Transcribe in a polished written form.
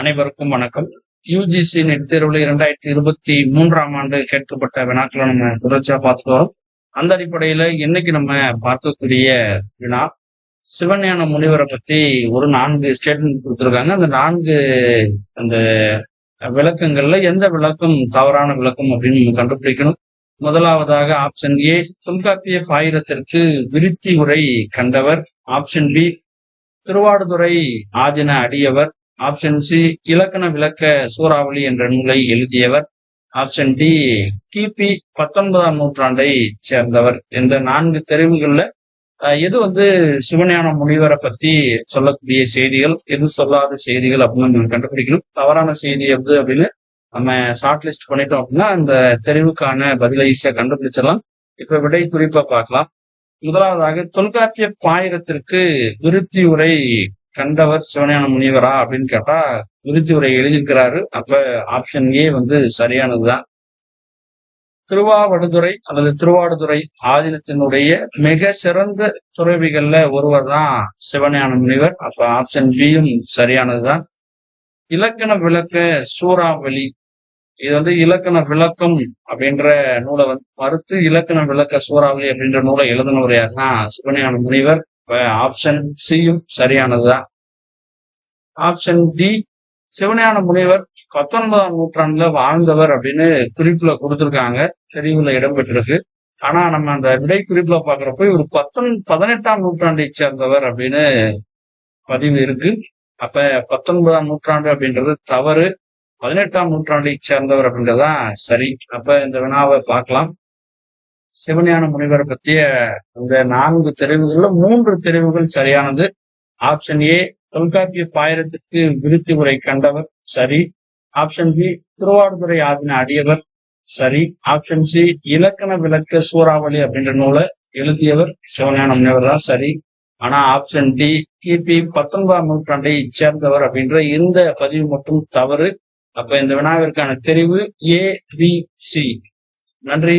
அனைவருக்கும் வணக்கம். UGC net தேர்வுல 2023ஆம் ஆண்டு கேட்கப்பட்ட வினாக்களை நம்ம தொடர்ச்சியா பார்த்துட்டு வரோம். அந்த அடிப்படையில இன்னைக்கு நம்ம பார்க்கக்கூடிய வினா, சிவஞான முனிவரை பத்தி ஒரு 4 ஸ்டேட்மெண்ட் கொடுத்திருக்காங்க. அந்த 4 அந்த விளக்கங்கள்ல எந்த விளக்கம் தவறான விளக்கம் அப்படின்னு நம்ம கண்டுபிடிக்கணும். முதலாவதாக ஆப்ஷன் ஏ, தொல்காப்பிய ஆயிரத்திற்கு விருத்தி உரை கண்டவர். ஆப்ஷன் பி, திருவாடுதுறை ஆதின அடியவர். ஆப்ஷன் சி, இலக்கண விளக்க சூறாவளி என்ற நூலை எழுதியவர். ஆப்ஷன் டி, கிபி 19ஆம் நூற்றாண்டை சேர்ந்தவர். இந்த 4 தெரிவுகள்ல எது சிவஞான முனிவரை பத்தி சொல்லக்கூடிய செய்திகள், எது சொல்லாத செய்திகள் அப்படின்னு நம்ம கண்டுபிடிக்கணும். தவறான செய்தி எது அப்படின்னு நம்ம ஷார்ட் லிஸ்ட் பண்ணிட்டோம் அப்படின்னா அந்த தெரிவுக்கான பதிலை ஈஸியா கண்டுபிடிச்சிடலாம். இப்ப விடை குறிப்பா பார்க்கலாம். முதலாவதாக, தொல்காப்பிய ஆயிரத்திற்கு விருத்தி உரை கண்டவர் சிவஞான முனிவரா அப்படின்னு கேட்டா விருத்தி உரை எழுதியிருக்கிறாரு. அப்ப ஆப்ஷன் ஏ சரியானதுதான். திருவாவடுதுறை அல்லது திருவாடுதுறை ஆதீனத்தினுடைய மிக சிறந்த துறவிகள்ல ஒருவர் தான் சிவஞான முனிவர். அப்ப ஆப்ஷன் பியும் சரியானதுதான். இலக்கண விளக்க சூறாவளி, இது இலக்கண விளக்கம் அப்படின்ற நூலை மறுத்து இலக்கண விளக்க சூறாவளி அப்படின்ற நூலை எழுதினவர் யாருன்னா சிவஞான முனிவர். ஆப்ஷன் சியும் சரியானதுதான். ஆப்ஷன் டி, சிவஞான முனிவர் 19ஆம் நூற்றாண்டுல வாழ்ந்தவர் அப்படின்னு குறிப்புல கொடுத்திருக்காங்க, தெரிவுல இடம்பெற்றிருக்கு. ஆனா நம்ம அந்த விடை குறிப்புல பாக்குறப்ப இவர் 18ஆம் நூற்றாண்டை சேர்ந்தவர் அப்படின்னு பதிவு இருக்கு. அப்ப 19ஆம் நூற்றாண்டு அப்படின்றது தவறு, 18ஆம் நூற்றாண்டை சேர்ந்தவர் அப்படின்றதுதான் சரி. அப்ப இந்த வினாவை பார்க்கலாம். சிவஞான முனிவரை பற்றிய இந்த 4 தெரிவுகள்ல 3 தெரிவுகள் சரியானது. ஆப்ஷன் ஏ, தொல்காப்பிய ஆயிரத்திற்கு விருத்தி உரை கண்டவர் சரி. ஆப்ஷன் பி, திருவாடுதுறை ஆதின அடியவர் சரி. ஆப்ஷன் சி, இலக்கண விளக்க சூறாவளி அப்படின்ற நூலை எழுதியவர் சிவஞான முனிவர் தான் சரி. ஆனா ஆப்ஷன் டி, கிபி 19ஆம் நூற்றாண்டை சேர்ந்தவர் அப்படின்ற இந்த பதிவு மட்டும் தவறு. அப்ப இந்த வினாவிற்கான தெரிவு ஏ, பி, சி. நன்றி.